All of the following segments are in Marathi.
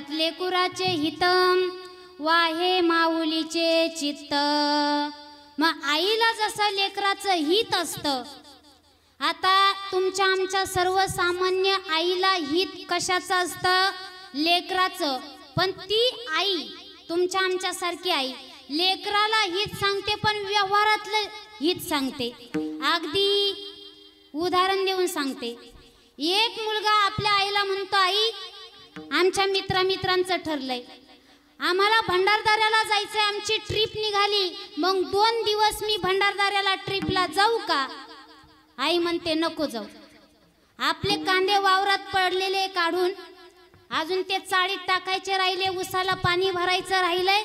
घरात लेकुराचे हितम वाहे माऊलीचे चित्त। मग आईला जसं लेकराचं हित असतं, आता तुमच्या आमच्या सर्वसामान्य आईला हित कशाचं असतं? लेकराचं। पण ती आई तुमच्या आमच्यासारखी आई लेकराला हित सांगते, पण व्यवहारातलं हित सांगते। अगदी उदाहरण देऊन सांगते। एक मुलगा आपल्या आईला म्हणतो, आई आमच्या मित्रांचं ठरलंय, आम्हाला भंडारदऱ्याला जायचंय, आमची ट्रिप निघाली, मग 2 दिवस मी भंडारदऱ्याला ट्रिपला जाऊ का? आई म्हणते नको जाऊ। आपले कांदे वावरात पडलेले काढून अजून ते चाळीत टाकायचे राहिले, उसाला पाणी भरायचं राहिलंय,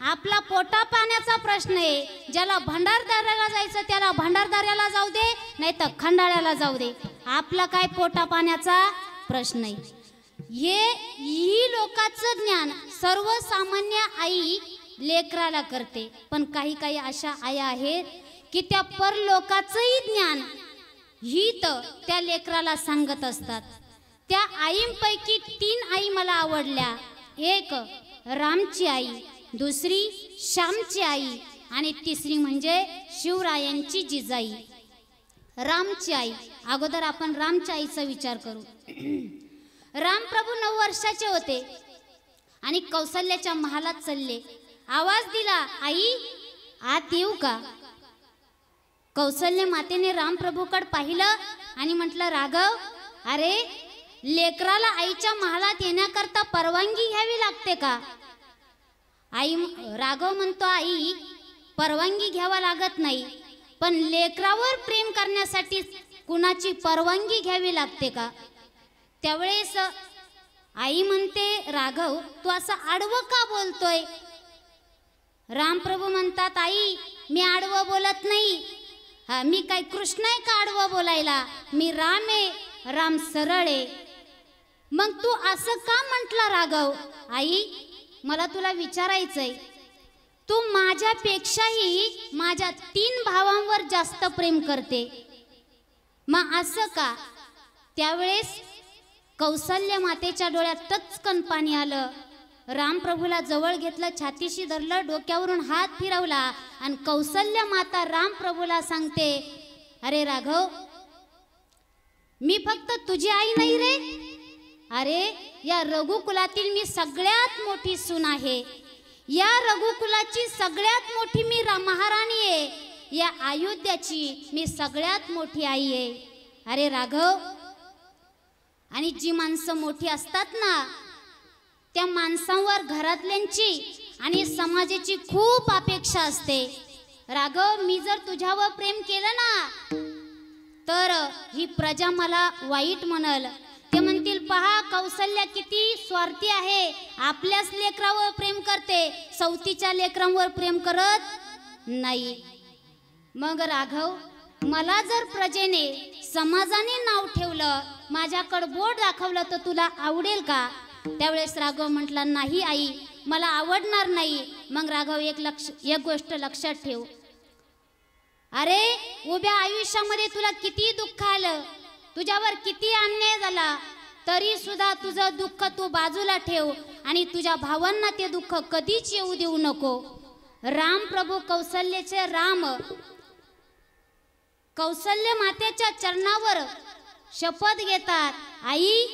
आपला पोटा पाण्याचा प्रश्न आहे। ज्याला भंडारदऱ्याला जायचं त्याला भंडारदऱ्याला जाऊ दे, नाही तर खंडाळ्याला जाऊ दे, आपला काय पोटा पाण्याचा प्रश्न आहे। ही लोकांचं ज्ञान सर्वसामान्य आई लेकराला करते, पण काही काही अशा आया आहेत की त्या परलोकाचंही ज्ञान हित त्या लेकराला सांगत असतात। त्या आईंपैकी 3 आई मला आवडल्या। एक रामची आई, दुसरी श्यामची आई आणि तिसरी म्हणजे शिवरायांची जिजाई रामची आई। अगोदर आपण रामच्या आईचा विचार करू। रामप्रभू 9 वर्षाचे होते आणि कौशल्याच्या महालात चालले। आवाज दिला, आई आत येऊ का? कौशल्य मातेने रामप्रभूकडे पाहिलं आणि म्हटलं, राघव, अरे लेकराला आईच्या महालात येण्याकरता परवानगी घ्यावी लागते का? राघव म्हणतो, आई परवानगी घ्यावा लागत नाही, पण लेकरावर प्रेम करण्यासाठी कुणाची परवानगी घ्यावी लागते का? त्यावेळेस आई म्हणते, राघव तू असं आडवं का बोलतोय? रामप्रभू म्हणतात, आई मी आडवं बोलत नाही, मी काय कृष्ण आहे का आडवं बोलायला? मी राम आहे, राम सरळ आहे। मग तू असं का म्हटलं राघव? आई मला तुला विचारायचंय, तू माझ्यापेक्षाही माझ्या 3 भावांवर जास्त प्रेम करते, मग असं का? त्यावेळेस कौशल्य मातेच्या डोळ्यात टचकन पाणी आलं। रामप्रभूला जवळ घेतलं, छातीशी धरलं, डोक्यावरून हात फिरवला आणि कौशल्य माता रामप्रभूला सांगते, अरे राघव, मी फक्त तुझी आई नाही रे, अरे या रघुकुलातील मी सगळ्यात मोठी सून आहे, या रघुकुलाची सगळ्यात मोठी मी महाराणी आहे, या अयोध्याची मी सगळ्यात मोठी आई आहे। अरे राघव, आणि जी माणसं मोठी असतात ना, त्या माणसांवर घरातल्यांची आणि समाजाची खूप अपेक्षा असते। राघव, मी जर तुझ्यावर प्रेम केलं ना, तर ही प्रजा मला वाईट म्हणल, ते म्हणतील पहा कौशल्या किती स्वार्थी आहे, आपल्याच लेकरावर प्रेम करते, सवतीच्या लेकरांवर प्रेम करत नाही। मग राघव, मला जर प्रजेने समाजाने नाव ठेवलं, माझ्याकडे बोट दाखवलं, तर तुला आवडेल का? त्यावेळेस राघव म्हटला, नाही आई, मला आवडणार नाही। मग राघव एक गोष्ट लक्षात ठेव, अरे उभ्या आयुष्यामध्ये तुला किती दुःख आलं, तुझ्यावर किती अन्याय झाला, तरी सुद्धा तुझं दुःख तू बाजूला ठेव आणि तुझ्या भावांना ते दुःख कधीच येऊ देऊ नको। रामप्रभू कौशल्याचे राम कौशल्य मातेच्या चरणावर शपथ घेतात, आई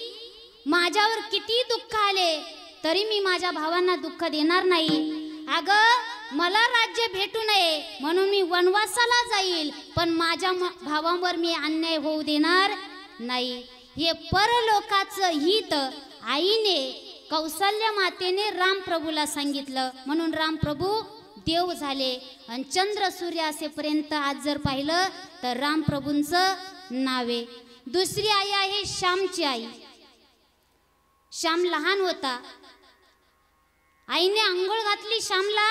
माझ्यावर किती दुःख आले तरी मी माझ्या भावांना दुःख देणार नाही। अगं मला राज्य भेटू नये म्हणून मी वनवासाला जाईल, पण माझ्या भावांवर मी अन्याय होऊ देणार नाही। हे परलोकाचं हित आईने कौशल्य मातेने रामप्रभूला सांगितलं, म्हणून रामप्रभू देव झाले। आणि चंद्र सूर्य असेपर्यंत आज जर पाहिलं तर रामप्रभूंचं नाव आहे। दुसरी आई आहे श्यामची आई। श्याम लहान होता, आईने अंघोळ घातली, श्यामला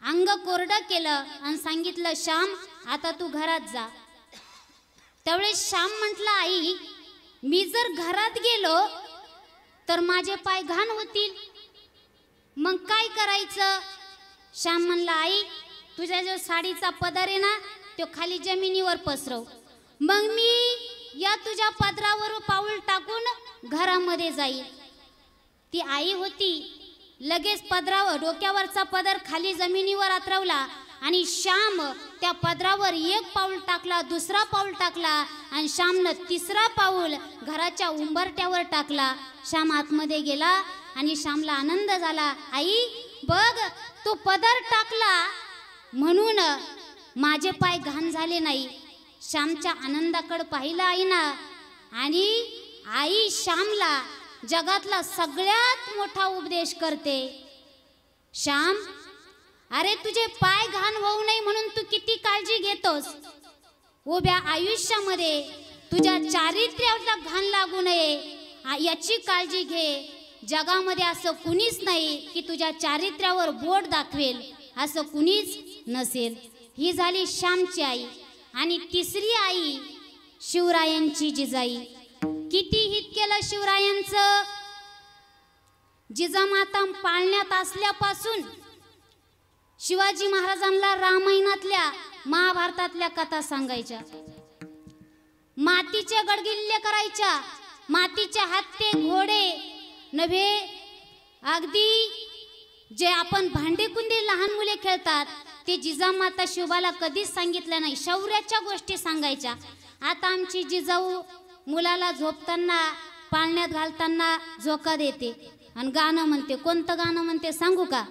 अंग कोरडं केलं आणि सांगितलं, श्याम आता तू घरात जा। त्यावेळेस श्याम म्हटला, आई मी जर घरात गेलो तर माझे पाय घाण होतील, मग काय करायचं? श्याम म्हणला, आई तुझ्या जो साडीचा पदर आहे ना, तो खाली जमिनीवर पसरव, मग मी या तुझ्या पदरावर पाऊल टाकून घरामध्ये जाईल। ती आई होती, लगेच पदरावर डोक्यावरचा पदर खाली जमिनीवर आतरवला आणि श्याम त्या पदरावर एक पाऊल टाकला, दुसरा पाऊल टाकला आणि श्यामनं तिसरा पाऊल घराच्या उंबरट्यावर टाकला. श्याम आतमध्ये गेला आणि श्यामला आनंद झाला. आई बघ, तू पदर टाकला म्हणून माझे पाय घाण झाले नाही. श्यामच्या आनंदाकडे पाहिलं आईनं आणि आई श्यामला जगातला सगळ्यात मोठा उपदेश करते. श्याम, अरे तुझे पाय घाण होऊ नये म्हणून तू किती काळजी घेतोस. उभ्या आयुष्यामध्ये तुझ्या चारित्र्याला घाण लागू नये याची काळजी घे. जगामध्ये असं कुणीच नाही की तुझ्या चारित्र्यावर बोट दाखवेल, असं कुणीच नसेल. ही झाली श्यामची आई. आणि तिसरी आई शिवरायांची जिजाई. किती हित केलं शिवरायांचं. जिजामाता पाळण्यात असल्यापासून शिवाजी महाराजांना रामायणातल्या महाभारतातल्या कथा सांगायच्या, मातीचे गडगिल्ले करायच्या, मातीचे हत्ती घोडे नव्हे, अगदी जे आपण भांडेकुंडी लहान मुले खेळतात ते जिजामाता शिवबाला कधीच सांगितलं नाही. शौर्याच्या गोष्टी सांगायच्या. आता आमची जिजाऊ मुलाला झोपताना पाळण्यात घालताना झोका देते आणि गाणं म्हणते. कोणतं गाणं म्हणते सांगू का?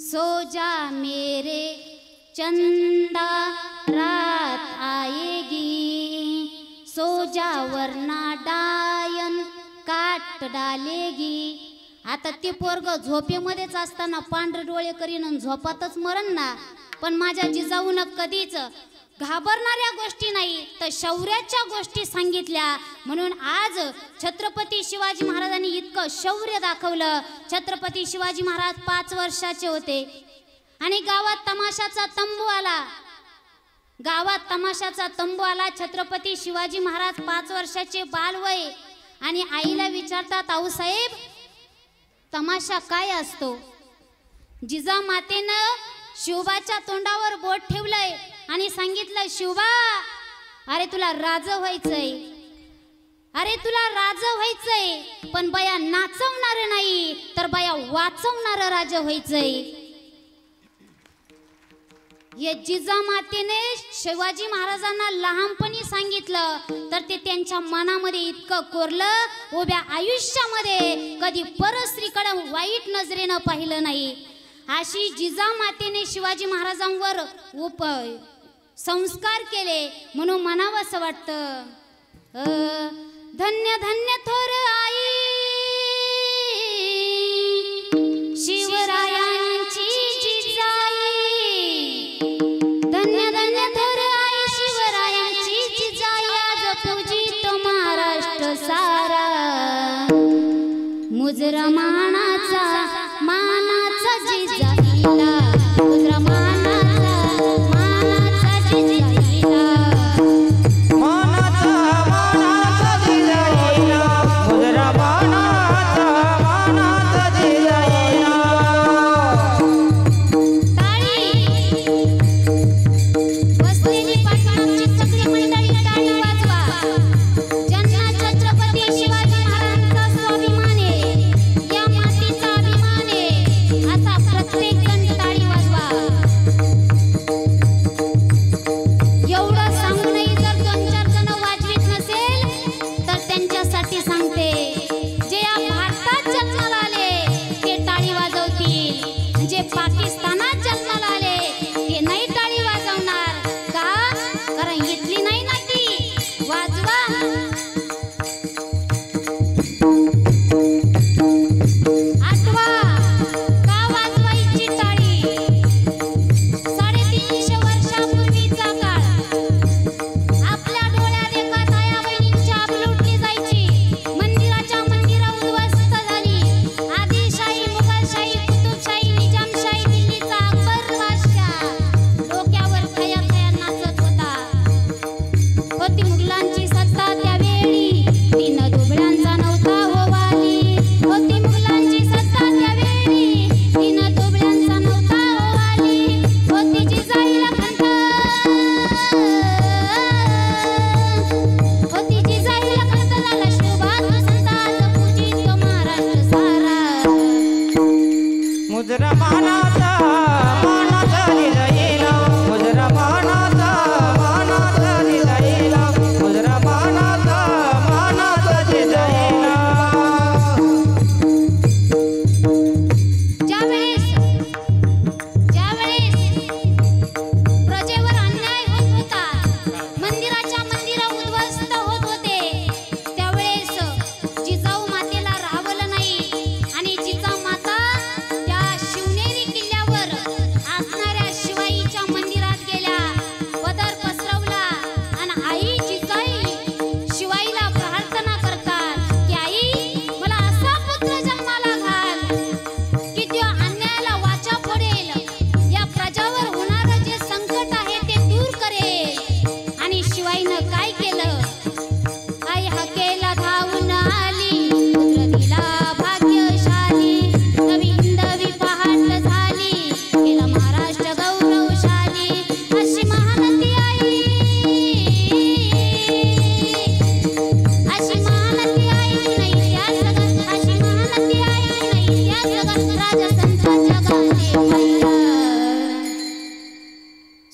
सो जा मेरे चंदा रात आएगी, सो जा वरना डायन काट डालेगी. आता ते पोरग झोपेमध्येच असताना पांढरे डोळे करीन आणि झोपातच मरण ना. पण माझ्या जिजाऊनं कधीच घाबरणाऱ्या गोष्टी नाही तर शौर्याच्या गोष्टी सांगितल्या. म्हणून आज छत्रपती शिवाजी महाराजांनी इतकं शौर्य दाखवलं. छत्रपती शिवाजी महाराज 5 वर्षाचे होते आणि गावात तमाशाचा तंबू आला. गावात तमाशाचा तंबू आला. छत्रपती शिवाजी महाराज 5 वर्षाचे बालवय आणि आईला विचारतात, आऊसाहेब तमाशा काय असतो? जिजामातेनं शिवबाच्या तोंडावर बोट ठेवलंय आणि सांगितलं, शिवबा अरे तुला राजा व्हायचंय, अरे तुला राजा व्हायचंय, पण बाया नाचवणार नाही तर बाया वाचवणार राजा व्हायचंय. हे जिजामातेने शिवाजी महाराजांना लहानपणी सांगितलं तर ते त्यांच्या मनामध्ये इतकं कोरलं. उभ्या आयुष्यामध्ये कधी परस्त्रीकडे वाईट नजरेनं पाहिलं नाही. अशी जिजामातेने शिवाजी महाराजांवर संस्कार केले. म्हणून म्हणावं असं वाटतं, धन्य धन्य थोर आई शिवरायांची जिजाई, धन्य धन्य थोर आई शिवरायांची जिजाई. आज पूजित महाराष्ट्र सारा, मुजरा मानाचा मानाचा जिजाईला, मुजरा मानाचा मानाचा जिजाईला, मानाचा मानाचा जिजाईला, मुजरा मानाचा मानाचा जिजाईला. टाळी बसलेली पाठीमागची सगळी मंडळी टाळी वाजवा. ज्यांना छत्रपती शिवाजी महाराजांचा स्वाभिमान आहे या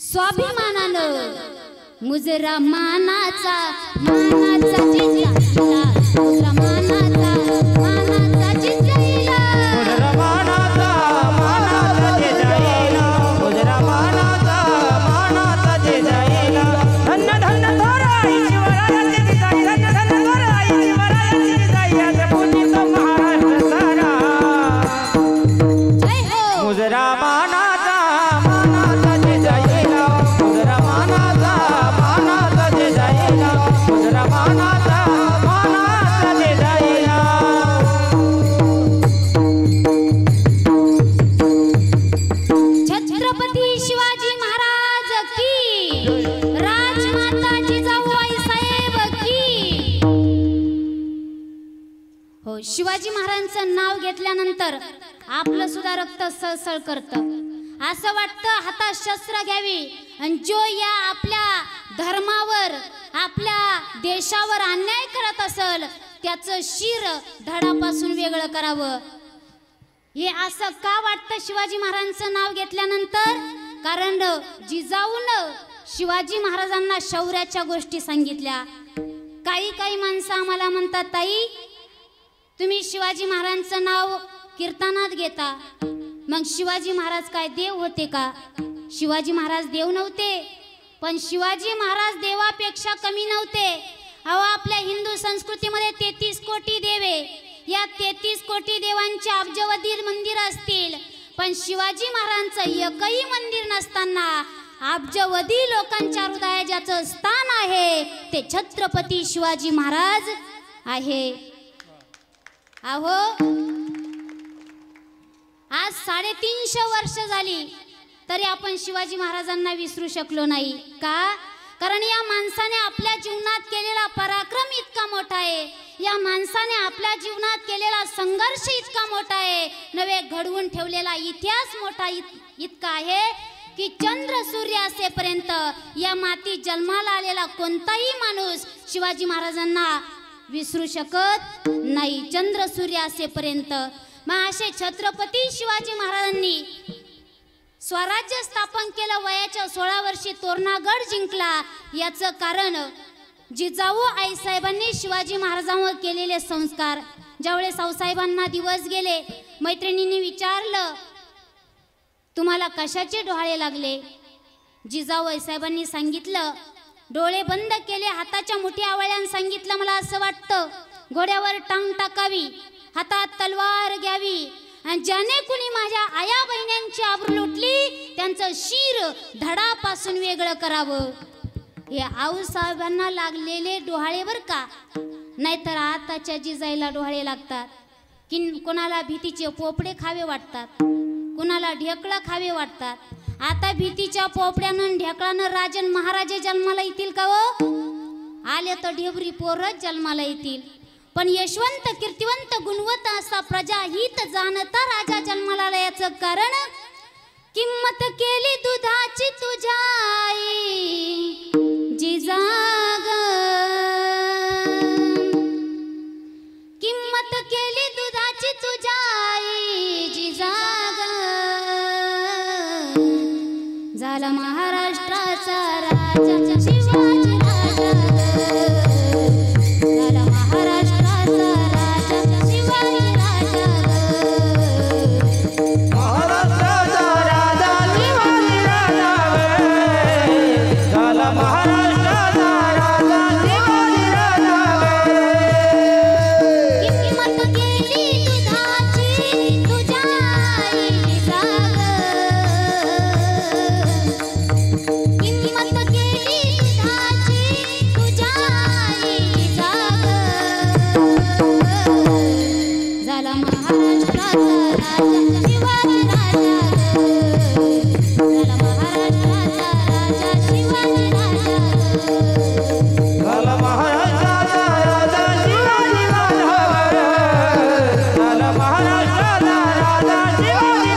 स्वाभिमानानं मुजरा मानाचा मानाचा जिजाईला मुजरा मानाचा मानाचा जिजाईला मुजरा मानाचा मानाचा जिजाईला मुजरा मानाचा मानाचा जिजाईला धन्य धन्य थोराईची वराची जिजाई धन्य धन्य थोराईची वराची जिजाई आज पुनीत महाराष्ट्र सारा जय हो मुजरा मानाचा मानाचा जिजाईला मुजरा मानाचा मानाचा जिजाईला मुजरा मानाचा मानाचा जिजाईला छत्रपती शिवाजी महाराज की राजमाता जिजाऊ आईसाहेब की हो शिवाजी महाराजांचं नाव घेतल्यानंतर आपलं सुद्धा रक्त सळसळ करतं असं वाटतं हातात शस्त्र घ्यावी आणि जो या आपल्या धर्मावर आपल्या देशावर अन्याय करत असेल त्याचं शिर धडापासून वेगळं करावं हे असं का वाटतं शिवाजी महाराजांचं नाव घेतल्यानंतर कारण जिजाऊनं शिवाजी महाराजांना शौर्याच्या गोष्टी सांगितल्या काही माणसं आम्हाला म्हणतात ताई तुम्ही शिवाजी महाराजांचं नाव कीर्तनात घेता मग शिवाजी महाराज काय देव होते का शिवाजी महाराज देव नव्हते पण शिवाजी महाराज देवापेक्षा कमी नव्हते अहो आपल्या हिंदू संस्कृतीमध्ये 33 कोटी देवे या 33 कोटी देवांचे अब्जवधी मंदिर असतील पण शिवाजी महाराजांचं एकही मंदिर नसताना अब्जवधी लोकांच्या हृदयात ज्याचं स्थान आहे ते छत्रपती शिवाजी महाराज आहे अहो आज 350 वर्ष झाली तरी आपण शिवाजी महाराजांना विसरू शकलो नाही का कारण या माणसाने आपल्या जीवनात केलेला पराक्रम इतका मोठा आहे या माणसाने आपल्या जीवनात केलेला संघर्ष इतका मोठा आहे नवे घडवून ठेवलेला इतिहास मोठा इतका आहे की चंद्र सूर्य असेपर्यंत या मातीत जन्माला आलेला कोणताही माणूस शिवाजी महाराजांना विसरू शकत नाही चंद्र सूर्य असेपर्यंत मग असे छत्रपती शिवाजी महाराजांनी स्वराज्य स्थापन केलं वयाच्या 16 वर्षी तोरणागड जिंकला याचं कारण जिजाऊ आईसाहेबांनी शिवाजी महाराजांवर केलेले संस्कार ज्यावेळेस आऊसाहेबांना दिवस गेले मैत्रिणींनी विचारलं तुम्हाला कशाचे डोहाळे लागले जिजाऊ आईसाहेबांनी सांगितलं डोळे बंद केले हाताच्या मुठी आवळ्यानं सांगितलं मला असं वाटतं घोड्यावर टांग टाकावी हातात तलवार घ्यावी आणि ज्याने कुणी माझ्या आया बहिण्यांची आबरू लुटली त्यांचं शिर धडापासून वेगळं करावं हे आऊसाहेबांना लागलेले डोहाळे बर का नाहीतर आताच्या जिजाईला डोहाळे लागतात की कोणाला भीतीचे पोपडे खावे वाटतात कोणाला ढेकळं खावे वाटतात आता भीतीच्या पोपड्यानं ढेकळानं राजन महाराजे जन्माला येतील का हो आले तर ढेबरी पोरच जन्माला येतील पण यशवंत कीर्तिवंत गुणवंत असा प्रजा हित जाणता राजा जन्माला याचं कारण किंमत केली दुधाची तुझ्या आई जिजाग किंमत केली दुधाची तुझ्या आई जिजाग झाला महाराष्ट्राचा राजा शिवाजी राजा झाला महाराष्ट्राचा राजा शिवाजी राजा महाराष्ट्राचा राजा शिवाजी राजा झाला महाराष्ट्राचा राजा शिवाजी राजा किंमत केली दुधाची तुझ्या आई जाग किंमत केली दुधाची तुझ्या आई जाग झाला महाराष्ट्राचा राजा शिवाजी राजा झाला महाराष्ट्राचा राजा शिवाजी राजा झाला महाराष्ट्राचा राजा शिवाजी राजा झाला महाराष्ट्राचा राजा शिवाजी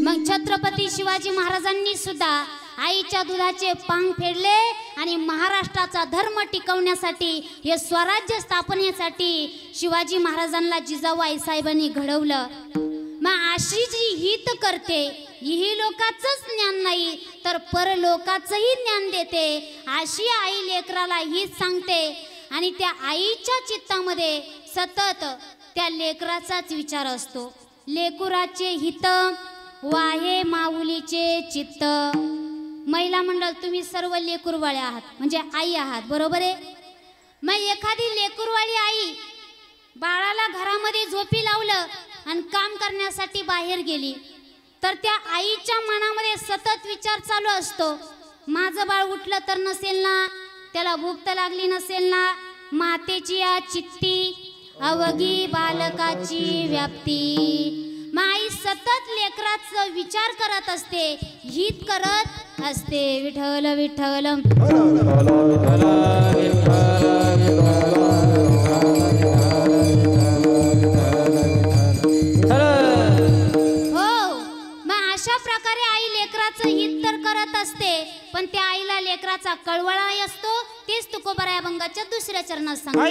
मग छत्रपती शिवाजी महाराजांनी सुद्धा आईच्या दुधाचे पांग फेडले आणि महाराष्ट्राचा धर्म टिकवण्यासाठी हे स्वराज्य स्थापनेसाठी शिवाजी महाराजांना जिजाऊ आईसाहेबांनी घडवलं अशी जी हित करते ही लोकाचंच ज्ञान नाही तर परलोकाचंही ज्ञान देते अशी आई लेकराला हित सांगते आणि त्या आईच्या चित्तामध्ये सतत त्या लेकराचाच विचार असतो. लेकुराचे हित वाहे माऊलीचे चित्त. महिला मंडळ तुम्ही सर्व लेकुरवाळे आहात म्हणजे आई आहात बरोबर आहे. मग एखादी लेकुरवाळी आई बाळाला घरामध्ये झोपी लावलं आणि काम करण्यासाठी बाहेर गेली तर त्या आईच्या मनामध्ये सतत विचार चालू असतो, माझं बाळ उठलं तर नसेल ना, त्याला भूक तर लागली नसेल ना, मातेची या चित्ती अवघी बालकाची व्याप्ती. माई सतत लेकराचा विचार करत असते, हित करत असते. विठ्ठल विठ्ठल हो. मग अशा प्रकारे आई लेकराचं हित तर करत असते पण त्या आईला लेकराचा कळवळा असतो. तेच तुकोबाराया अभंगाच्या दुसऱ्या चरणात सांगतो. ऐ